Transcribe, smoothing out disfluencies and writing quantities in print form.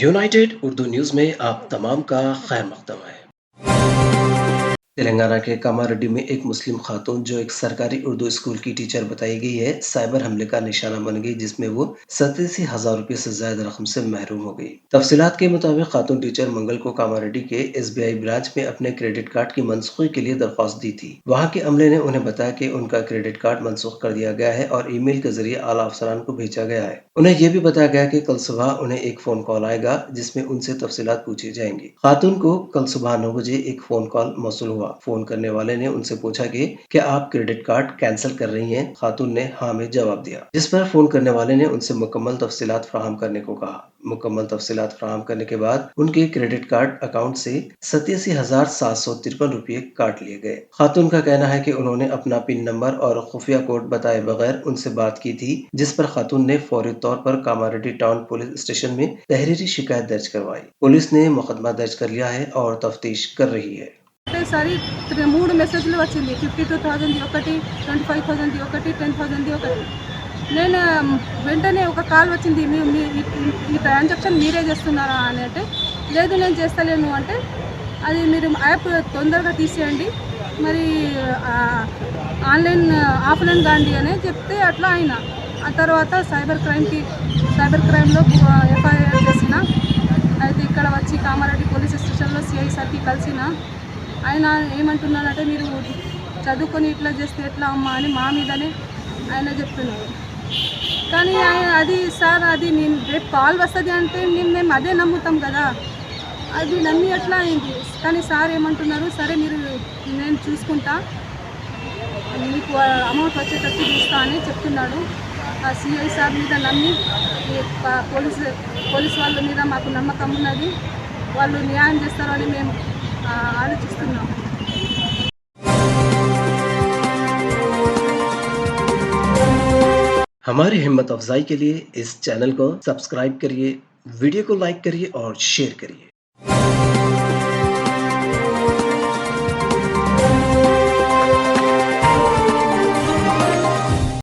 United Urdu news में आप तमाम का खैर मकदम है। तेलंगाना के कामारेड्डी में एक मुस्लिम खातून जो एक सरकारी उर्दू स्कूल की टीचर बताई गई है, साइबर हमले का निशाना बन गई, जिसमें वो 87,000 रुपए से ज्यादा रकम से महरूम हो गई। तफसीलात के मुताबिक खातून टीचर मंगल को कामारेड्डी के SBI ब्रांच में अपने क्रेडिट कार्ड की मनसूखी के लिए दरख्वास्त दी थी। वहाँ के अमले ने उन्हें बताया कि उनका क्रेडिट कार्ड मनसूख कर दिया गया है और ईमेल के जरिए आला अफसरान को भेजा गया है। उन्हें यह भी बताया गया कि कल सुबह उन्हें एक फोन कॉल आएगा जिसमें उनसे तफसीलात पूछी जाएंगी। खातून को कल सुबह 9 बजे एक फोन कॉल मौसूल हुआ। फोन करने वाले ने उनसे पूछा कि क्या आप क्रेडिट कार्ड कैंसिल कर रही हैं? खातून ने हाँ में जवाब दिया, जिस पर फोन करने वाले ने उनसे मुकम्मल तफसीलात फराहम करने को कहा। मुकम्मल तफसीलात फराहम करने के बाद उनके क्रेडिट कार्ड अकाउंट से 87,753 रुपये काट लिए गए। खातून का कहना है कि उन्होंने अपना पिन नंबर और खुफिया कोड बताए बगैर उनसे बात की थी, जिस पर खातून ने फौरी तौर पर कामारेड्डी टाउन पुलिस स्टेशन में तहरीरी शिकायत दर्ज करवाई। पुलिस ने मुकदमा दर्ज कर लिया है और तफ्तीश कर रही है। ఒకటేసారి 3 మెసేజ్లు వచ్చింది. 52,000 ఒకటి, 25,000 ఒకటి, 10,000 ఒకటి. నేను వెంటనే ఒక కాల్ వచ్చింది, ఈ ట్రాన్సాక్షన్ మీరే చేస్తున్నారా అని. అంటే లేదు నేను చేస్తలేను అంటే, అది మీరు యాప్ తొందరగా తీసేయండి, మరి ఆఫ్లైన్ కాండి అని చెప్తే అట్లా అయినా. ఆ తర్వాత సైబర్ క్రైమ్లో FIR చేసిన. అయితే ఇక్కడ వచ్చి కామారెడ్డి పోలీస్ స్టేషన్లో CI సార్కి కలిసిన. ఆయన ఏమంటున్నాడంటే, మీరు చదువుకొని ఇట్లా చేస్తే ఎట్లా అమ్మా అని మా మీదనే ఆయన చెప్తున్నారు. కానీ అది సార్, అది నేను రేపు కాల్ వస్తుంది అంటే మేము అదే నమ్ముతాం కదా, అది నమ్మి ఎట్లా అయింది. కానీ సార్ ఏమంటున్నారు, సరే మీరు నేను చూసుకుంటా, మీకు అమౌంట్ వచ్చేటట్టు చూస్తా అని చెప్తున్నాడు. ఆ CI సార్ మీద నమ్మి పోలీస్ వాళ్ళ మీద మాకు నమ్మకం ఉన్నది. వాళ్ళు న్యాయం చేస్తారని మేము ఆలోచిస్తున్నాం. हमारी हिम्मत अफजाई के लिए इस चैनल को सब्सक्राइब करिए, वीडियो को लाइक करिए और शेयर करिए।